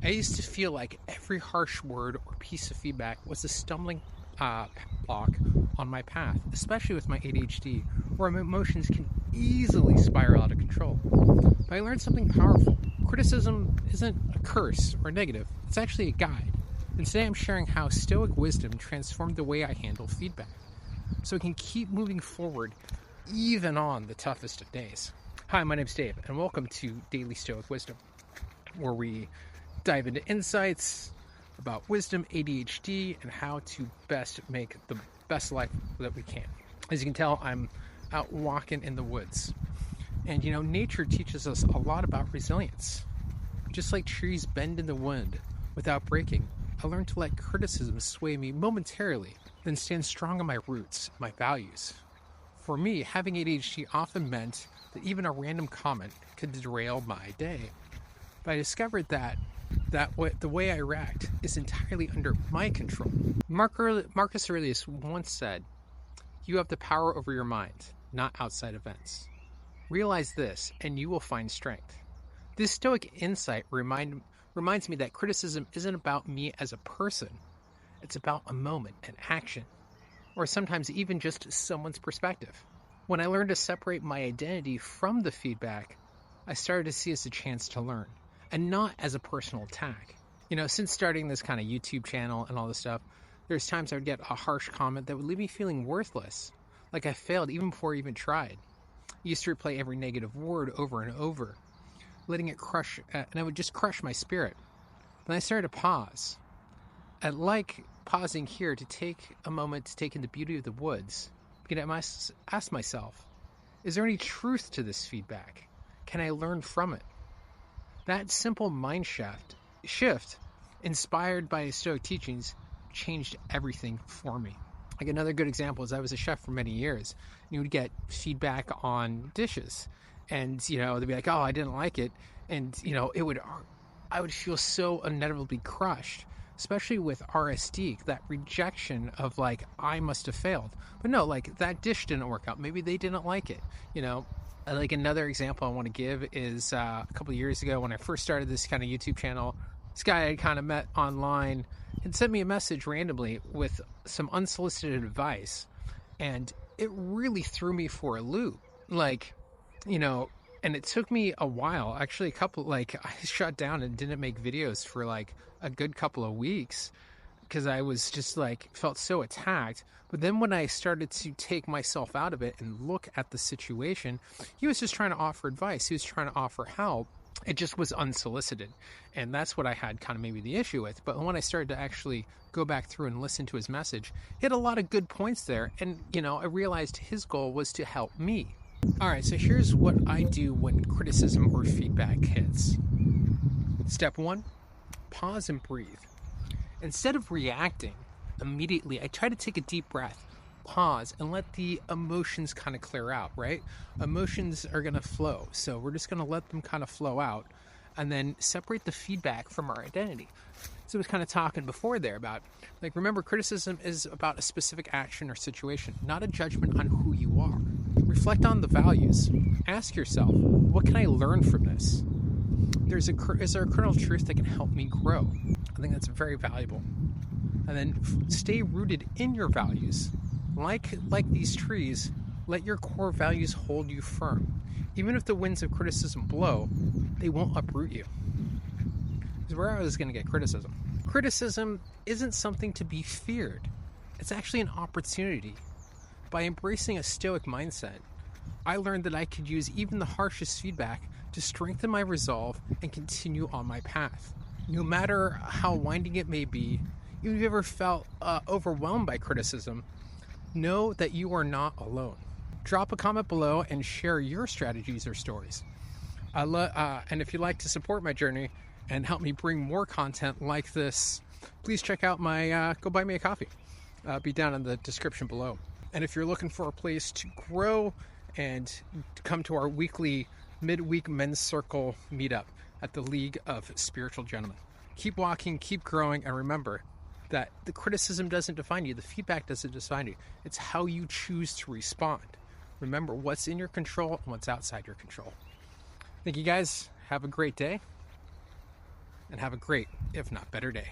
I used to feel like every harsh word or piece of feedback was a stumbling block on my path, especially with my ADHD, where my emotions can easily spiral out of control. But I learned something powerful. Criticism isn't a curse or negative, it's actually a guide. And today I'm sharing how Stoic wisdom transformed the way I handle feedback, so I can keep moving forward even on the toughest of days. Hi, my name's Dave, and welcome to Daily Stoic Wisdom, where we dive into insights about wisdom, ADHD, and how to best make the best life that we can. As you can tell, I'm out walking in the woods. And nature teaches us a lot about resilience. Just like trees bend in the wind without breaking, I learned to let criticism sway me momentarily, then stand strong on my roots, my values. For me, having ADHD often meant that even a random comment could derail my day. But I discovered that the way I react is entirely under my control. Marcus Aurelius once said, "You have the power over your mind, not outside events. Realize this, and you will find strength." This Stoic insight reminds me that criticism isn't about me as a person. It's about a moment, an action, or sometimes even just someone's perspective. When I learned to separate my identity from the feedback, I started to see it as a chance to learn, and not as a personal attack. Since starting this kind of YouTube channel and all this stuff, there's times I would get a harsh comment that would leave me feeling worthless, like I failed even before I even tried. I used to replay every negative word over and over, letting it crush, and I would just crush my spirit. Then I started to pause. I like pausing here to take a moment to take in the beauty of the woods. Because I must ask myself, is there any truth to this feedback? Can I learn from it? That simple mind shift, inspired by Stoic teachings, changed everything for me. Like another good example is I was a chef for many years. And you would get feedback on dishes, and they'd be like, "Oh, I didn't like it," and I would feel so uneditably crushed, especially with RSD, that rejection of like, I must have failed. But no, like that dish didn't work out. Maybe they didn't like it. Like another example I want to give is a couple of years ago when I first started this kind of YouTube channel. This guy I kind of met online and sent me a message randomly with some unsolicited advice, and it really threw me for a loop. And it took me a while, actually I shut down and didn't make videos for like a good couple of weeks because I was just felt so attacked. But then when I started to take myself out of it and look at the situation, he was just trying to offer advice. He was trying to offer help. It just was unsolicited. And that's what I had kind of maybe the issue with. But when I started to actually go back through and listen to his message, he had a lot of good points there. And, I realized his goal was to help me. All right, so here's what I do when criticism or feedback hits. Step 1, pause and breathe. Instead of reacting immediately, I try to take a deep breath, pause, and let the emotions kind of clear out, right? Emotions are going to flow, so we're just going to let them kind of flow out and then separate the feedback from our identity. So I was kind of talking before there about, remember, criticism is about a specific action or situation, not a judgment on who you are. Reflect on the values. Ask yourself, what can I learn from this? Is there a kernel of truth that can help me grow? I think that's very valuable. And then stay rooted in your values. Like these trees, let your core values hold you firm. Even if the winds of criticism blow, they won't uproot you. This is where I was going to get criticism. Criticism isn't something to be feared. It's actually an opportunity. By embracing a Stoic mindset, I learned that I could use even the harshest feedback to strengthen my resolve and continue on my path. No matter how winding it may be, even if you ever felt overwhelmed by criticism, know that you are not alone. Drop a comment below and share your strategies or stories. And if you'd like to support my journey and help me bring more content like this, please check out my go buy me a coffee. Be down in the description below. And if you're looking for a place to grow and come to our weekly midweek men's circle meetup at the League of Spiritual Gentlemen, keep walking, keep growing, and remember that the criticism doesn't define you. The feedback doesn't define you. It's how you choose to respond. Remember what's in your control and what's outside your control. Thank you guys. Have a great day. and have a great, if not better, day.